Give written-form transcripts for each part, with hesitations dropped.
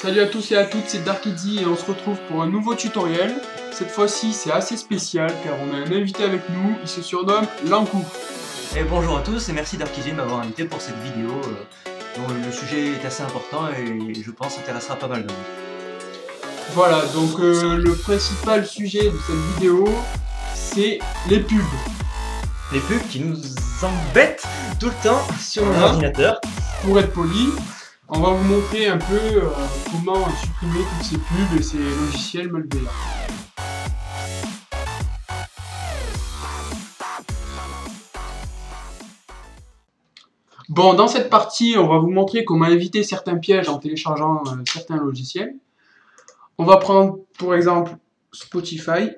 Salut à tous et à toutes, c'est Darkidzy et on se retrouve pour un nouveau tutoriel. Cette fois-ci c'est assez spécial car on a un invité avec nous, il se surnomme Lankou. Et bonjour à tous et merci Darkidzy de m'avoir invité pour cette vidéo dont le sujet est assez important et je pense intéressera pas mal de monde. Voilà, donc le principal sujet de cette vidéo c'est les pubs. Les pubs qui nous embêtent tout le temps sur nos ordinateurs. Pour être poli, on va vous montrer un peu comment supprimer toutes ces pubs et ces logiciels malveillants. Bon, dans cette partie, on va vous montrer comment éviter certains pièges en téléchargeant certains logiciels. On va prendre, pour exemple, Spotify.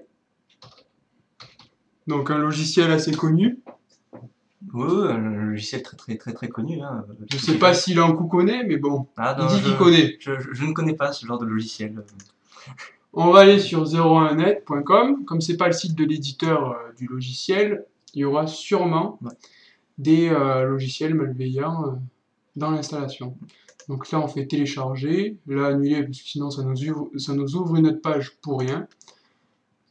Donc un logiciel assez connu. Oui, un logiciel très connu. Hein. Je sais pas si Lankou connaît, mais bon, il dit qu'il connaît. Je ne connais pas ce genre de logiciel. On va aller sur 01net.com. Comme c'est pas le site de l'éditeur du logiciel, il y aura sûrement des logiciels malveillants dans l'installation. Donc là, on fait télécharger, là annuler, parce que sinon ça nous ouvre une autre page pour rien.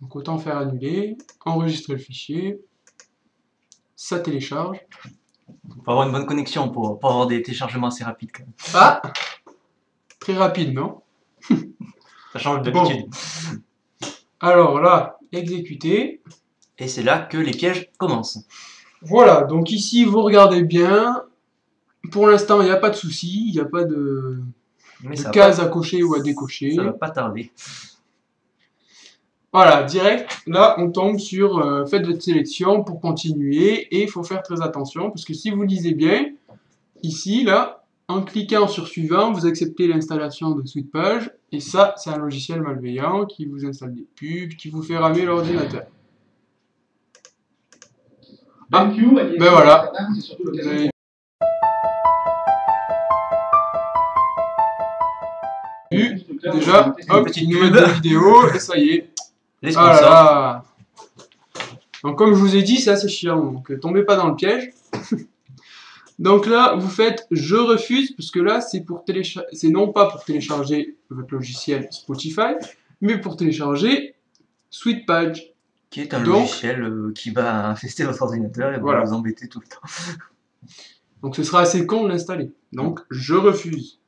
Donc autant faire annuler, enregistrer le fichier, ça télécharge. Il faut avoir une bonne connexion pour avoir des téléchargements assez rapides quand même. Ah, très rapide, non? Ça change d'habitude. Bon. Alors là, exécuter. Et c'est là que les pièges commencent. Voilà, donc ici vous regardez bien. Pour l'instant, il n'y a pas de souci, il n'y a pas de case à cocher ou à décocher. Ça va pas tarder. Voilà, direct, là on tombe sur faites votre sélection pour continuer et il faut faire très attention parce que si vous lisez bien, ici, là, en cliquant sur suivant, vous acceptez l'installation de SweetPage et ça, c'est un logiciel malveillant qui vous installe des pubs, qui vous fait ramer l'ordinateur. Ah, ben voilà. Déjà, hop, petite une pub nouvelle vidéo et ça y est. Les sponsors. Ah là. Donc comme je vous ai dit, c'est assez chiant, donc tombez pas dans le piège. Donc là, vous faites je refuse, parce que là, c'est pour télécharger, c'est non pas pour télécharger votre logiciel Spotify, mais pour télécharger SweetPage. Qui est un logiciel qui va infester votre ordinateur et va vous embêter tout le temps. Donc ce sera assez con de l'installer. Donc je refuse.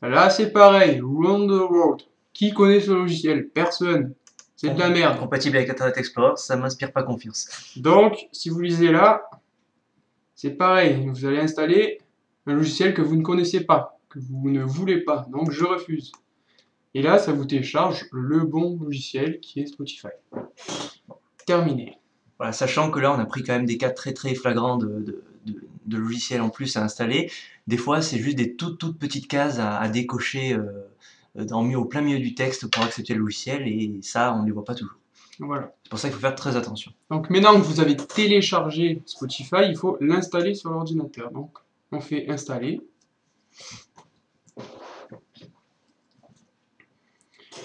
Là, c'est pareil, Round the World. Qui connaît ce logiciel? Personne. C'est de la merde. Compatible avec Internet Explorer, ça m'inspire pas confiance. Donc, si vous lisez là, c'est pareil. Vous allez installer un logiciel que vous ne connaissez pas, que vous ne voulez pas. Donc, je refuse. Et là, ça vous télécharge le bon logiciel qui est Spotify. Terminé. Voilà, sachant que là, on a pris quand même des cas très flagrants de logiciels en plus à installer. Des fois, c'est juste des toutes petites cases à décocher au plein milieu du texte pour accepter le logiciel, et ça, on ne les voit pas toujours. Voilà. C'est pour ça qu'il faut faire très attention. Donc maintenant que vous avez téléchargé Spotify, il faut l'installer sur l'ordinateur. Donc, on fait installer.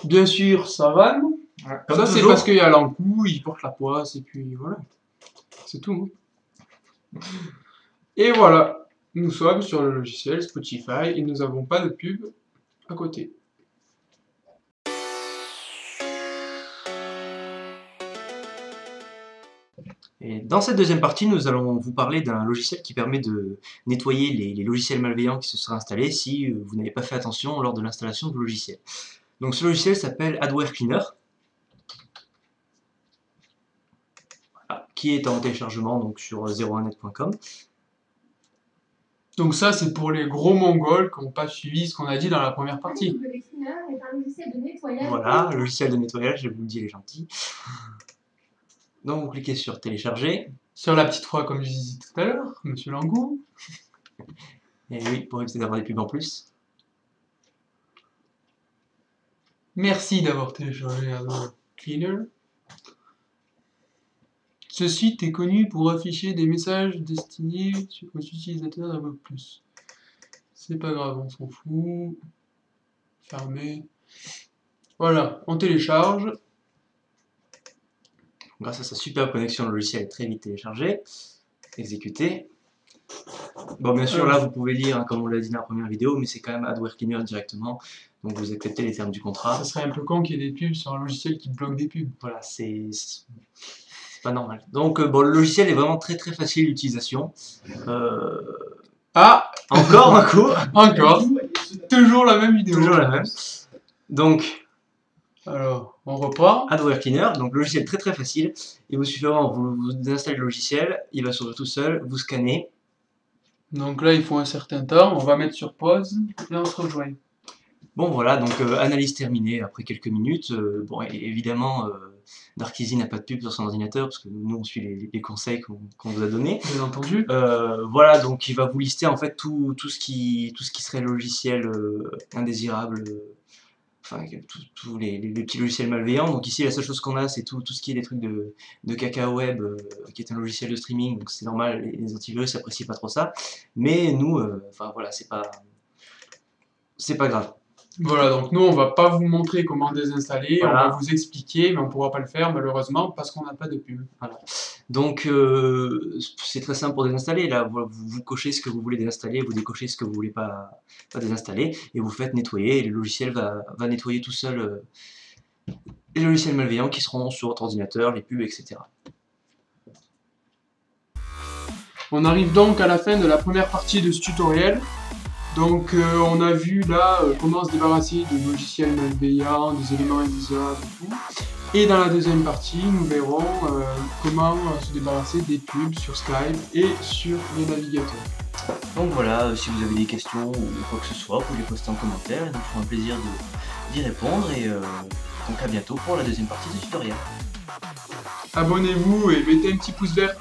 Bien sûr, ça va. Ça, c'est parce qu'il y a Lankou, il porte la poisse, et puis voilà. C'est tout. Et voilà, nous sommes sur le logiciel Spotify et nous n'avons pas de pub à côté. Et dans cette deuxième partie, nous allons vous parler d'un logiciel qui permet de nettoyer les logiciels malveillants qui se seraient installés si vous n'avez pas fait attention lors de l'installation du logiciel. Donc ce logiciel s'appelle Adware Cleaner, qui est en téléchargement donc, sur 01net.com. Donc ça, c'est pour les gros mongols qui n'ont pas suivi ce qu'on a dit dans la première partie. Voilà, le logiciel de nettoyage, je vous le dis, il est gentil. Donc vous cliquez sur télécharger. Sur la petite croix comme je disais tout à l'heure, monsieur Lankou. Et oui, pour éviter d'avoir des pubs en plus. Merci d'avoir téléchargé Adware Cleaner. Ce site est connu pour afficher des messages destinés aux utilisateurs à plus. C'est pas grave, on s'en fout. Fermé. Voilà, on télécharge. Grâce à sa superbe connexion, le logiciel est très vite téléchargé. Exécuter. Bon, bien sûr, là, vous pouvez lire, hein, comme on l'a dit dans la première vidéo, mais c'est quand même Adware Cleaner directement. Donc, vous acceptez les termes du contrat. Ça serait un peu con qu'il y ait des pubs sur un logiciel qui bloque des pubs. Voilà, c'est pas normal. Donc, bon, le logiciel est vraiment très facile d'utilisation. Ah, Encore un coup. encore. Toujours la même vidéo. Toujours la même. Donc, alors, on reprend. Adware Cleaner, donc logiciel très facile. Il vous suffit vraiment, vous installez le logiciel, il va s'ouvrir tout seul, vous scannez. Donc là, il faut un certain temps. On va mettre sur pause et on se rejoint. Bon, voilà, donc analyse terminée après quelques minutes. Bon, évidemment, Darkizzy n'a pas de pub sur son ordinateur parce que nous, on suit les conseils qu'on vous a donnés. Bien entendu. Voilà, donc il va vous lister en fait tout ce qui serait logiciel indésirable. Enfin, tous les petits logiciels malveillants. Donc ici, la seule chose qu'on a, c'est tout ce qui est des trucs de Cacao Web, qui est un logiciel de streaming. Donc c'est normal, les antivirus n'apprécient pas trop ça. Mais nous, enfin voilà, c'est pas grave. Voilà, donc nous, on va pas vous montrer comment désinstaller, Voilà. on va vous expliquer, mais on pourra pas le faire malheureusement parce qu'on n'a pas de pub. Voilà. Donc c'est très simple pour désinstaller. Là, vous cochez ce que vous voulez désinstaller, vous décochez ce que vous voulez pas désinstaller, et vous faites nettoyer. Et le logiciel va nettoyer tout seul les logiciels malveillants qui seront sur votre ordinateur, les pubs, etc. On arrive donc à la fin de la première partie de ce tutoriel. Donc on a vu là comment se débarrasser des logiciels malveillants, des éléments indésirables et tout. Et dans la deuxième partie, nous verrons comment se débarrasser des pubs sur Skype et sur les navigateurs. Donc voilà, si vous avez des questions ou quoi que ce soit, vous pouvez les poster en commentaire, et nous ferons un plaisir d'y répondre. Et donc à bientôt pour la deuxième partie du tutoriel. Abonnez-vous et mettez un petit pouce vert.